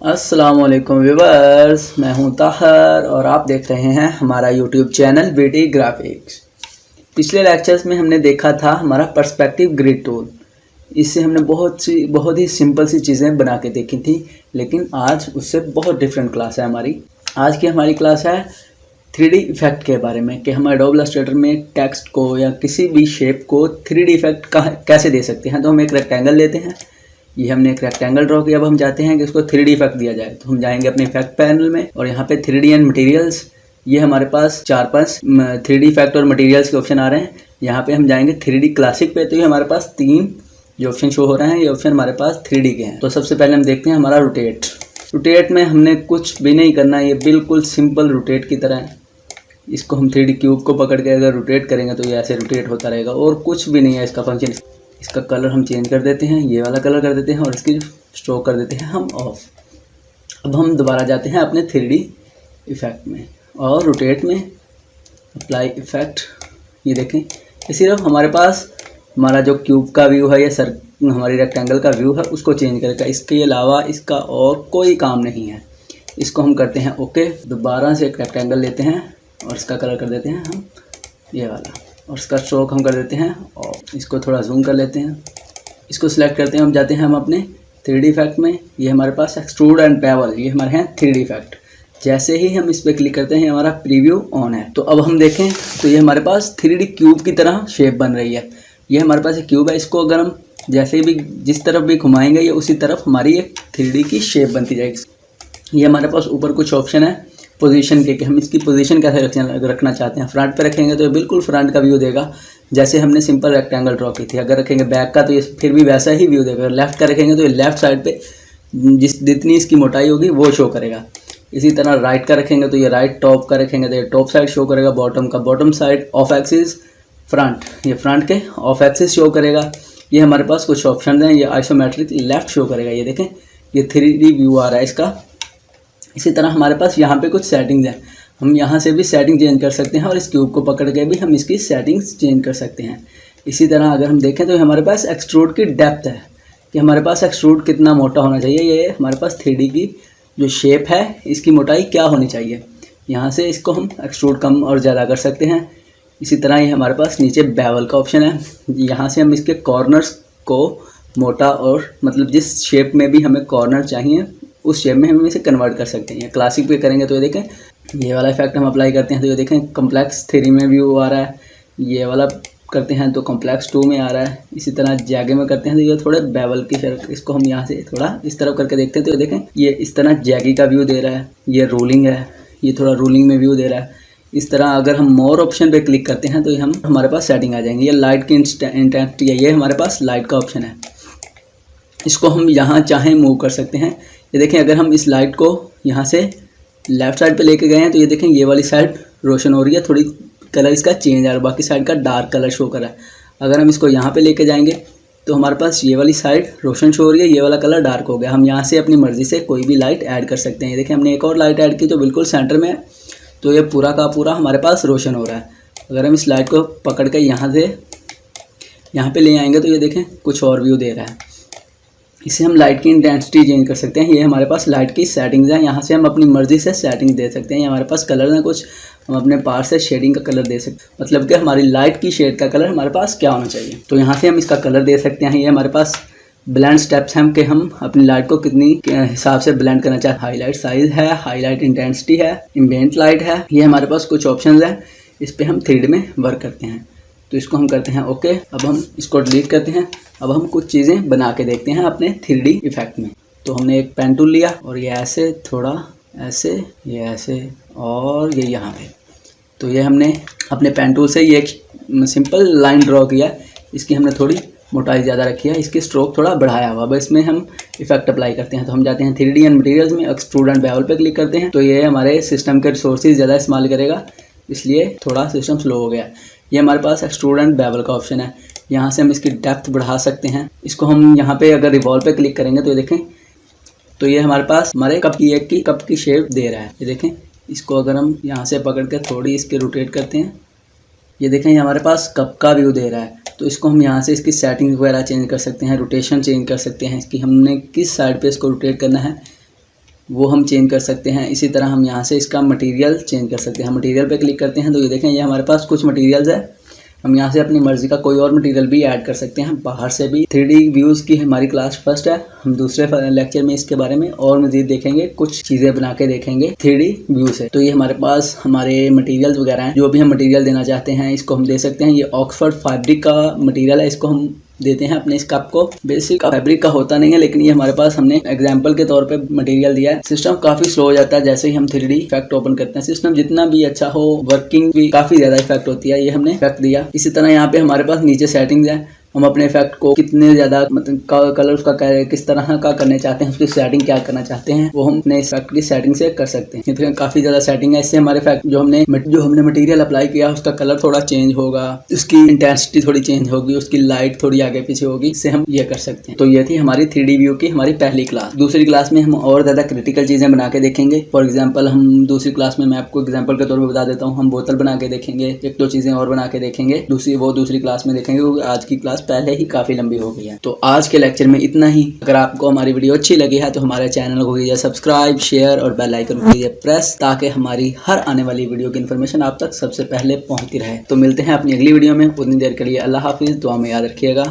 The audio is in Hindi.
अस्सलाम वालेकुम व्यूअर्स, मैं हूं ताहर और आप देख रहे हैं हमारा यूट्यूब चैनल बीटी ग्राफिक्स। पिछले लेक्चर्स में हमने देखा था हमारा पर्सपेक्टिव ग्रिड टूल। इससे हमने बहुत ही सिंपल सी चीज़ें बना के देखी थी, लेकिन आज उससे बहुत डिफरेंट क्लास है हमारी। आज की हमारी क्लास है 3D इफेक्ट के बारे में कि हम एडोब इलस्ट्रेटर में टेक्स्ट को या किसी भी शेप को 3D इफेक्ट कैसे दे सकते हैं। तो हम एक रेक्टेंगल लेते हैं, ये हमने एक रेक्टेंगल ड्रॉ किया। अब हम चाहते हैं कि इसको 3D इफेक्ट दिया जाए, तो हम जाएंगे अपने इफेक्ट पैनल में और यहाँ पे 3D एंड मटेरियल्स, ये हमारे पास 4-5 3D इफेक्ट और मटेरियल्स के ऑप्शन आ रहे हैं। यहाँ पे हम जाएंगे 3D क्लासिक पे, तो ये हमारे पास 3 जो ऑप्शन शो हो रहे हैं, ये ऑप्शन हमारे पास 3D के हैं। तो सबसे पहले हम देखते हैं हमारा रोटेट में हमने कुछ भी नहीं करना, ये बिल्कुल सिंपल रोटेट की तरह है। इसको हम 3D क्यूब को पकड़ के अगर रोटेट करेंगे तो ये ऐसे रोटेट होता रहेगा और कुछ भी नहीं है इसका फंक्शन। इसका कलर हम चेंज कर देते हैं, ये वाला कलर कर देते हैं और इसकी स्ट्रोक कर देते हैं हम ऑफ। अब हम दोबारा जाते हैं अपने 3D इफेक्ट में और रोटेट में अप्लाई इफेक्ट। ये देखें, ये सिर्फ हमारे पास हमारा जो क्यूब का व्यू है या हमारी रेक्टेंगल का व्यू है उसको चेंज करेगा। इसके अलावा इसका और कोई काम नहीं है। इसको हम करते हैं ओके। दोबारा से एक रेक्टेंगल लेते हैं और इसका कलर कर देते हैं हम ये वाला, और इसका स्ट्रोक हम कर देते हैं और इसको थोड़ा जूम कर लेते हैं। इसको सिलेक्ट करते हैं, हम जाते हैं हम अपने 3D इफेक्ट में। ये हमारे पास एक्सट्रूड एंड बेवल, ये हमारे हैं 3D इफेक्ट। जैसे ही हम इस पर क्लिक करते हैं हमारा प्रीव्यू ऑन है। तो अब हम देखें तो ये हमारे पास 3D क्यूब की तरह शेप बन रही है। ये हमारे पास एक क्यूब है, इसको अगर हम जैसे भी जिस तरफ भी घुमाएंगे ये उसी तरफ हमारी एक 3D की शेप बनती जाएगी। ये हमारे पास ऊपर कुछ ऑप्शन है पोजीशन के, कि हम इसकी पोजीशन कैसे रखना चाहते हैं। फ्रंट पे रखेंगे तो ये बिल्कुल फ्रंट का व्यू देगा जैसे हमने सिंपल रेक्टेंगल ड्रॉ की थी। अगर रखेंगे बैक का तो ये फिर भी वैसा ही व्यू देगा। लेफ्ट का रखेंगे तो ये लेफ्ट साइड पे जितनी इसकी मोटाई होगी वो शो करेगा। इसी तरह राइट का रखेंगे तो ये राइट, टॉप का रखेंगे तो ये टॉप साइड शो करेगा, बॉटम का bottom side, of axis front, ये फ्रंट के ऑफ एक्सिस शो करेगा। ये हमारे पास कुछ ऑप्शन हैं। ये आइसोमेट्रिक लेफ्ट शो करेगा, ये देखें ये 3D व्यू आ रहा है इसका। इसी तरह हमारे पास यहाँ पे कुछ सेटिंग्स हैं, हम यहाँ से भी सेटिंग चेंज कर सकते हैं और इस क्यूब को पकड़ के भी हम इसकी सेटिंग्स चेंज कर सकते हैं। इसी तरह अगर हम देखें तो हमारे पास एक्सट्रूड की डेप्थ है कि हमारे पास एक्सट्रूड कितना मोटा होना चाहिए। ये हमारे पास 3D की जो शेप है इसकी मोटाई क्या होनी चाहिए, यहाँ से इसको हम एक्सट्रूड कम और ज़्यादा कर सकते हैं। इसी तरह ये हमारे पास नीचे बेवल का ऑप्शन है, यहाँ से हम इसके कॉर्नर्स को मोटा और मतलब जिस शेप में भी हमें कॉर्नर चाहिए उस शेप में हम इसे कन्वर्ट कर सकते हैं। क्लासिक पे करेंगे तो ये देखें ये वाला इफेक्ट हम अप्लाई करते हैं तो ये देखें कॉम्प्लेक्स 3 में व्यू आ रहा है। ये वाला करते हैं तो कॉम्प्लेक्स 2 में आ रहा है। इसी तरह जैगे में करते हैं तो ये थोड़े बेवल की शेप, इसको हम यहाँ से थोड़ा इस तरफ करके देखते हैं तो ये देखें ये इस तरह जैगी का व्यू दे रहा है। ये रोलिंग है, ये थोड़ा रोलिंग में व्यू दे रहा है। इस तरह अगर हम मोर ऑप्शन पे क्लिक करते हैं तो ये हम हमारे पास सेटिंग आ जाएंगी। ये लाइट की इंटेंसिटी है, ये हमारे पास लाइट का ऑप्शन है। इसको हम यहाँ चाहें मूव कर सकते हैं। ये देखें अगर हम इस लाइट को यहाँ से लेफ़्ट साइड पे लेके गए हैं तो ये देखें ये वाली साइड रोशन हो रही है, थोड़ी कलर इसका चेंज आ रहा है, बाकी साइड का डार्क कलर शो कर रहा है। अगर हम इसको यहाँ पे लेके जाएंगे तो हमारे पास ये वाली साइड रोशन शो हो रही है, ये वाला कलर डार्क हो गया। हम यहाँ से अपनी मर्ज़ी से कोई भी लाइट ऐड कर सकते हैं। ये देखें हमने एक और लाइट ऐड की जो बिल्कुल सेंटर में है, तो ये पूरा का पूरा हमारे पास रोशन हो रहा है। अगर हम इस लाइट को पकड़ के यहाँ से यहाँ पे ले आएंगे तो ये देखें कुछ और व्यू दे रहा है। इसे हम लाइट की इंटेंसिटी चेंज कर सकते हैं। ये हमारे पास लाइट की सेटिंग्स हैं, यहाँ से हम अपनी मर्जी से सेटिंग दे सकते हैं। ये हमारे पास कलर हैं कुछ, हम अपने पार्ट से शेडिंग का कलर दे सकते हैं, मतलब कि हमारी लाइट की शेड का कलर हमारे पास क्या होना चाहिए। तो यहाँ से हम इसका कलर दे सकते हैं। ये हमारे पास ब्लेंड स्टेप्स हैं कि हम अपनी लाइट को कितनी हिसाब से ब्लेंड करना चाहते हैं। हाईलाइट साइज है, हाईलाइट इंटेंसिटी है, एम्बिएंट लाइट है। ये हमारे पास कुछ ऑप्शंस हैं, इस पर हम 3D में वर्क करते हैं। तो इसको हम करते हैं ओके। अब हम इसको डिलीट करते हैं। अब हम कुछ चीज़ें बना के देखते हैं अपने 3D इफेक्ट में। तो हमने एक पेन टूल लिया और ये ऐसे थोड़ा ऐसे, ये ऐसे और ये यहाँ पे। तो ये हमने अपने पेन टूल से ये एक सिंपल लाइन ड्रॉ किया। इसकी हमने थोड़ी मोटाई ज़्यादा रखी है, इसकी स्ट्रोक थोड़ा बढ़ाया हुआ। अब इसमें हम इफेक्ट अप्लाई करते हैं। तो हम जाते हैं 3D एंड मटेरियल्स में, एक्सट्रूड एंड बेवल पे क्लिक करते हैं। तो ये हमारे सिस्टम के रिसोर्सेज ज़्यादा इस्तेमाल करेगा, इसलिए थोड़ा सिस्टम स्लो हो गया। ये हमारे पास एक्सट्रूड एंड बेवल का ऑप्शन है, यहाँ से हम इसकी डेप्थ बढ़ा सकते हैं। इसको हम यहाँ पे अगर रिवॉल्व पे क्लिक करेंगे तो ये देखें तो ये हमारे पास हमारे कप की शेप दे रहा है। ये देखें इसको अगर हम यहाँ से पकड़ के थोड़ी इसके रोटेट करते हैं, ये देखें ये हमारे पास कप का व्यू दे रहा है। तो इसको हम यहाँ से इसकी सेटिंग वगैरह चेंज कर सकते हैं, रोटेशन चेंज कर सकते हैं, इसकी हमने किस साइड पे इसको रोटेट करना है वो हम चेंज कर सकते हैं। इसी तरह हम यहाँ से इसका मटेरियल चेंज कर सकते हैं। मटेरियल पे क्लिक करते हैं तो ये देखें, ये हमारे पास कुछ मटेरियल्स है। हम यहाँ से अपनी मर्जी का कोई और मटेरियल भी ऐड कर सकते हैं बाहर से भी। 3D व्यूज़ की हमारी क्लास फर्स्ट है। हम दूसरे लेक्चर में इसके बारे में और मज़ीद देखेंगे, कुछ चीज़ें बना के देखेंगे 3D व्यू से। तो ये हमारे पास हमारे मटेरियल्स वगैरह हैं। जो भी हम मटेरियल देना चाहते हैं इसको हम दे सकते हैं। ये ऑक्सफोर्ड फैब्रिक का मटेरियल है, इसको हम देते हैं अपने इस कप को। बेसिक फैब्रिक का होता नहीं है, लेकिन ये हमारे पास हमने एग्जांपल के तौर पे मटेरियल दिया है। सिस्टम काफी स्लो हो जाता है जैसे ही हम 3D इफेक्ट ओपन करते हैं। सिस्टम जितना भी अच्छा हो, वर्किंग भी काफी ज्यादा इफेक्ट होती है। ये हमने इफेक्ट दिया। इसी तरह यहाँ पे हमारे पास नीचे सेटिंग्स है। हम अपने इफेक्ट को कितने ज्यादा मतलब कलर उसका किस तरह का करने चाहते हैं, उसकी सेटिंग क्या करना चाहते हैं, वो हम अपने इफेक्ट की सेटिंग से कर सकते हैं। फिर काफी ज्यादा सेटिंग है। इससे हमारे इफेक्ट जो हमने मटेरियल अप्लाई किया उसका कलर थोड़ा चेंज होगा, उसकी इंटेंसिटी थोड़ी चेंज होगी, उसकी लाइट थोड़ी आगे पीछे होगी। इससे हम ये कर सकते हैं। तो ये थी हमारी 3D व्यू की हमारी पहली क्लास। दूसरी क्लास में हम और ज्यादा क्रिटिकल चीजें बना के देखेंगे। फॉर एग्जाम्पल हम दूसरी क्लास में, मैं आपको एग्जाम्पल के तौर पर बता देता हूँ, हम बोतल बना के देखेंगे, एक दो चीजें और बना के देखेंगे। दूसरी क्लास में देखेंगे, क्योंकि आज की क्लास पहले ही काफी लंबी हो गई है। तो आज के लेक्चर में इतना ही। अगर आपको हमारी वीडियो अच्छी लगी है तो हमारे चैनल को कीजिए सब्सक्राइब, शेयर और बेल आइकन को कीजिए प्रेस, ताकि हमारी हर आने वाली वीडियो की इन्फॉर्मेशन आप तक सबसे पहले पहुंचती रहे। तो मिलते हैं अपनी अगली वीडियो में। उतनी देर के लिए अल्लाह हाफिज। दुआ में याद रखिएगा।